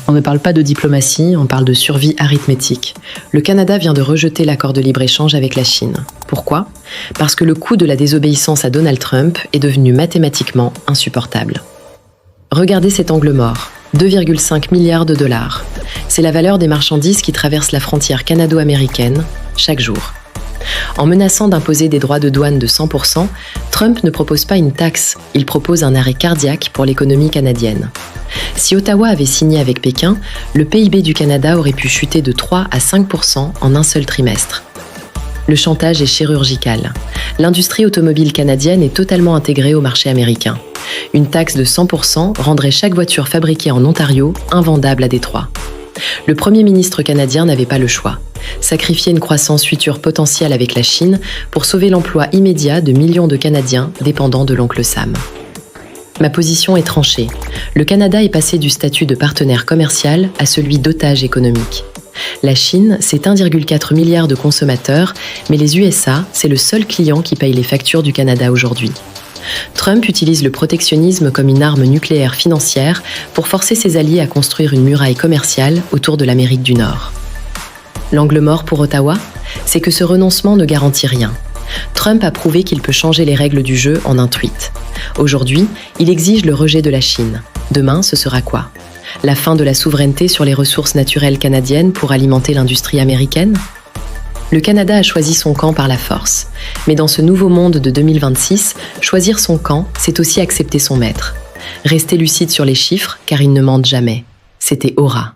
On ne parle pas de diplomatie, on parle de survie arithmétique. Le Canada vient de rejeter l'accord de libre-échange avec la Chine. Pourquoi ? Parce que le coût de la désobéissance à Donald Trump est devenu mathématiquement insupportable. Regardez cet angle mort, 2,5 milliards de dollars. C'est la valeur des marchandises qui traversent la frontière canado-américaine chaque jour. En menaçant d'imposer des droits de douane de 100%, Trump ne propose pas une taxe, il propose un arrêt cardiaque pour l'économie canadienne. Si Ottawa avait signé avec Pékin, le PIB du Canada aurait pu chuter de 3 à 5% en un seul trimestre. Le chantage est chirurgical. L'industrie automobile canadienne est totalement intégrée au marché américain. Une taxe de 100% rendrait chaque voiture fabriquée en Ontario invendable à Détroit. Le Premier ministre canadien n'avait pas le choix. Sacrifier une croissance future potentielle avec la Chine pour sauver l'emploi immédiat de millions de Canadiens dépendants de l'oncle Sam. Ma position est tranchée. Le Canada est passé du statut de partenaire commercial à celui d'otage économique. La Chine, c'est 1,4 milliard de consommateurs, mais les USA, c'est le seul client qui paye les factures du Canada aujourd'hui. Trump utilise le protectionnisme comme une arme nucléaire financière pour forcer ses alliés à construire une muraille commerciale autour de l'Amérique du Nord. L'angle mort pour Ottawa, c'est que ce renoncement ne garantit rien. Trump a prouvé qu'il peut changer les règles du jeu en un tweet. Aujourd'hui, il exige le rejet de la Chine. Demain, ce sera quoi ? La fin de la souveraineté sur les ressources naturelles canadiennes pour alimenter l'industrie américaine ? Le Canada a choisi son camp par la force. Mais dans ce nouveau monde de 2026, choisir son camp, c'est aussi accepter son maître. Restez lucide sur les chiffres, car ils ne mentent jamais. C'était Aura.